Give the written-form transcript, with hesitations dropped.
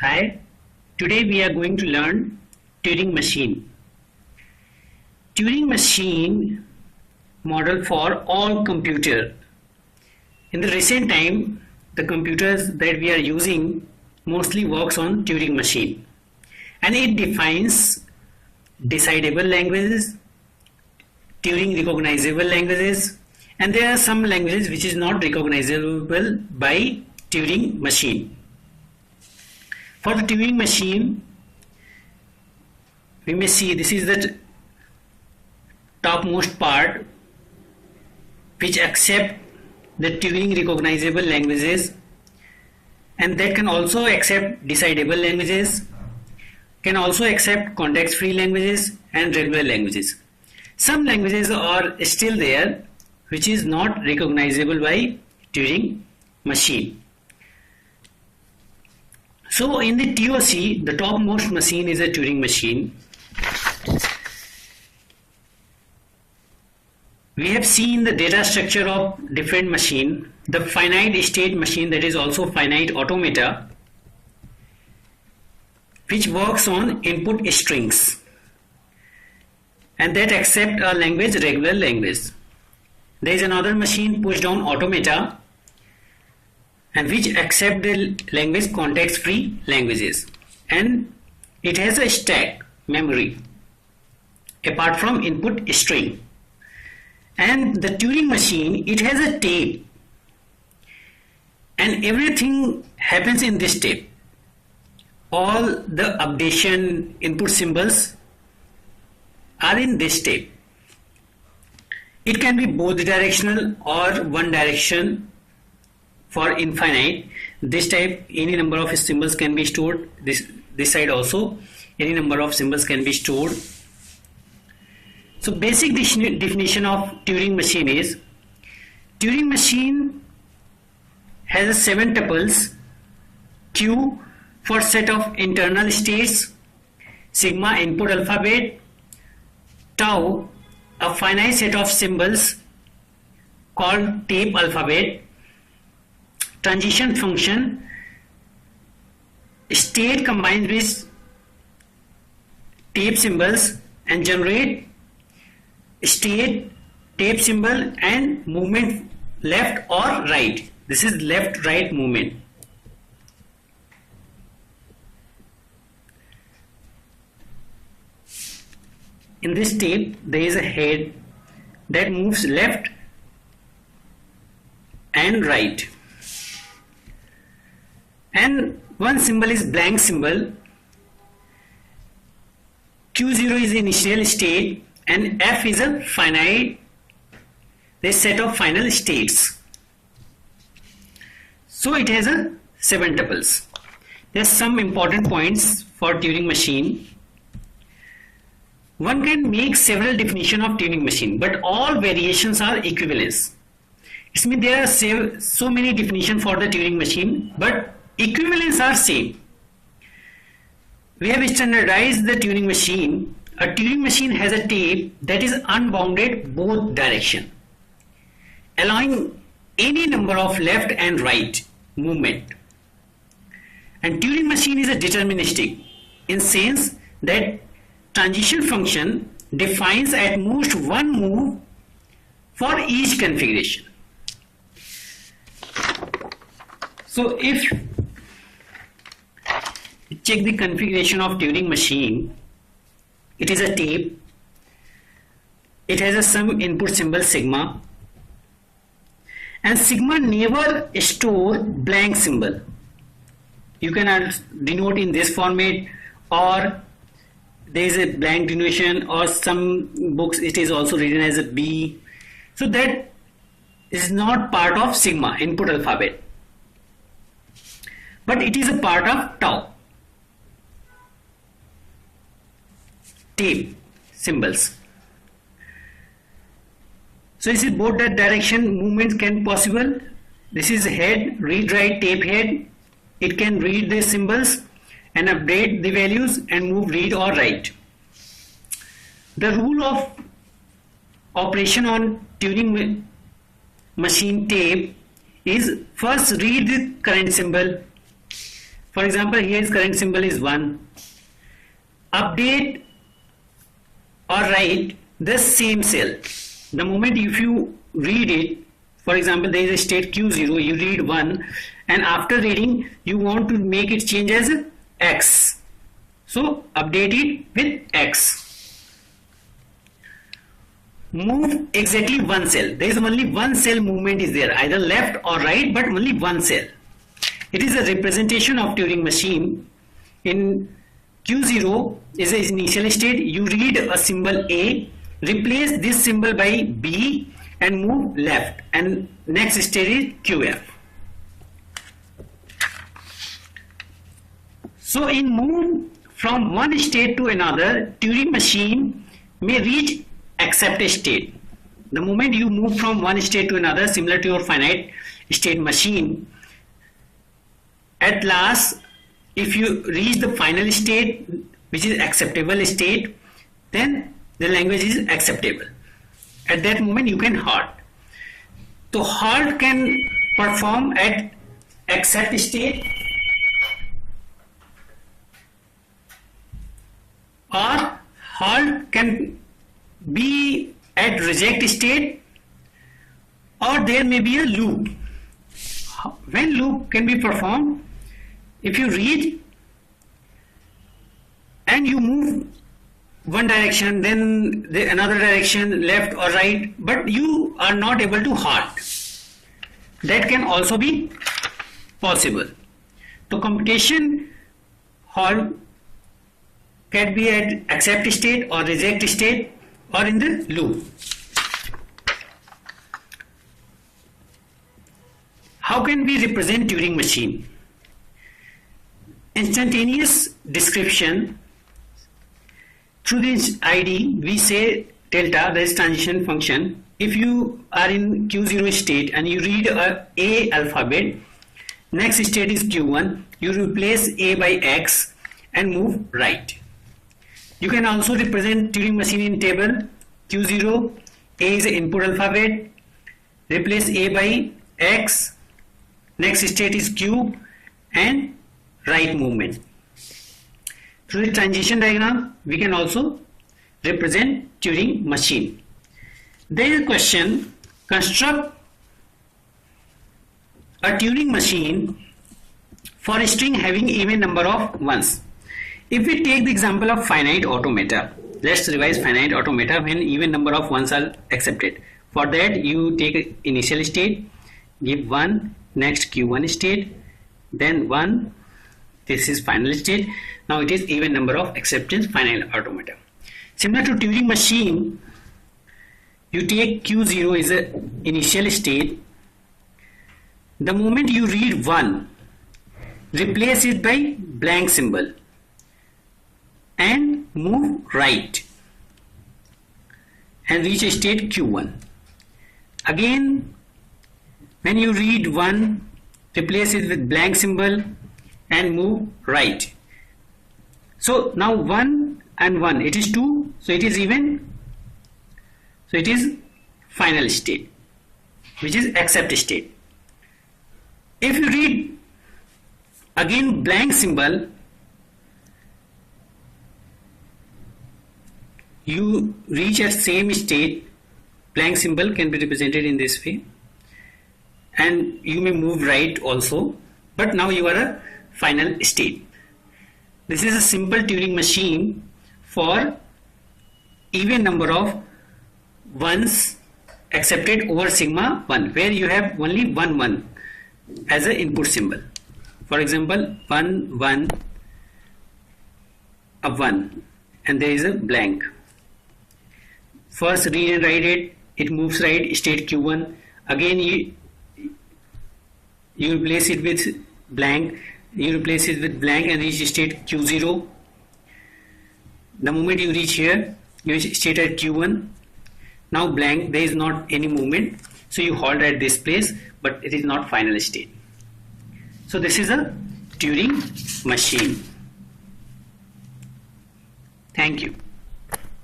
Hi, today we are going to learn Turing machine. Turing machine model for all computer. In the recent time, the computers that we are using mostly works on Turing machine, and it defines decidable languages, Turing recognizable languages, and there are some languages which is not recognizable by Turing machine. For the Turing machine, we may see this is the topmost part which accept the Turing recognizable languages, and that can also accept decidable languages, can also accept context-free languages and regular languages. Some languages are still there which is not recognizable by Turing machine. So in the TOC, the topmost machine is a Turing machine. We have seen the data structure of different machine, the finite state machine, that is also finite automata, which works on input strings and that accept a language, regular language. There is another machine, push down automata, and which accept the language context-free languages, and it has a stack memory apart from input string. And the Turing machine, it has a tape, and everything happens in this tape. All the updation input symbols are in this tape. It can be both directional or one direction. For infinite, this type, any number of symbols can be stored. This side also, any number of symbols can be stored. So basic definition of Turing machine is, Turing machine has 7 tuples: Q for set of internal states, sigma input alphabet, tau a finite set of symbols called tape alphabet, transition function, state combined with tape symbols and generate state, tape symbol, and movement left or right. This is left right movement. In this tape there is a head that moves left and right, and one symbol is blank symbol. Q0 is initial state and F is a finite, the set of final states. So it has a 7 tuples. There are some important points for Turing machine. One can make several definitions of Turing machine, but all variations are equivalence. It means there are so many definitions for the Turing machine, but equivalents are same. We have standardized the Turing machine. A Turing machine has a tape that is unbounded both direction, allowing any number of left and right movement. And Turing machine is a deterministic in sense that transition function defines at most one move for each configuration. So if check the configuration of Turing machine, it is a tape, it has some input symbol sigma, and sigma never store blank symbol. You can denote in this format, or there is a blank denotation, or some books it is also written as a B. So that is not part of sigma input alphabet, but it is a part of tau tape symbols. So this is both that direction movements can possible. This is head, read write tape head. It can read the symbols and update the values and move read or write. The rule of operation on Turing machine tape is first read the current symbol, For example, here is current symbol is 1. Update or write the same cell. The moment if you read it, for example, there is a state Q0, you read 1, and after reading you want to make it change as X. So update it with X. Move exactly one cell. There is only one cell movement is there, either left or right, but only one cell. It is a representation of Turing machine. In Q0 is the initial state. You read a symbol A, replace this symbol by B and move left, and next state is QF. So in move from one state to another, Turing machine may reach accept state. The moment you move from one state to another, similar to your finite state machine, at last if you reach the final state, which is acceptable state, then the language is acceptable. At that moment you can halt. So halt can perform at accept state or halt can be at reject state, or there may be a loop. When loop can be performed, if you read and you move one direction, then another direction, left or right, but you are not able to halt. That can also be possible. So computation halt can be at accept state or reject state or in the loop. How can we represent Turing machine? Instantaneous description. Through this ID, we say delta, that is transition function. If you are in Q0 state and you read A alphabet, next state is Q1, you replace A by X and move right. You can also represent Turing machine in table. Q0, A is input alphabet, replace A by X, next state is Q, and right movement. Through the transition diagram, we can also represent Turing machine. There is a question: construct a Turing machine for a string having even number of ones. If we take the example of finite automata, let's revise finite automata when even number of ones are accepted. For that, you take initial state, give 1, next Q1 state, then 1, this is final state. Now it is even number of acceptance finite automata. Similar to Turing machine, you take Q0 is a initial state. The moment you read 1, replace it by blank symbol and move right and reach a state Q1. Again, when you read 1, replace it with blank symbol and move right. So now 1 and 1, it is 2, so it is even, so it is final state, which is accept state. If you read again blank symbol, you reach at same state. Blank symbol can be represented in this way, and you may move right also, but now you are a final state. This is a simple Turing machine for even number of ones accepted over sigma 1, where you have only 1 1 as an input symbol. For example, 1 1 a 1 and there is a blank. First read and write it, it moves right, state Q1. Again you replace it with blank, you replace it with blank and reach state Q0. The moment you reach here, you state at Q1. Now blank, there is not any movement, so you halt at this place, but it is not final state. So this is a Turing machine. Thank you.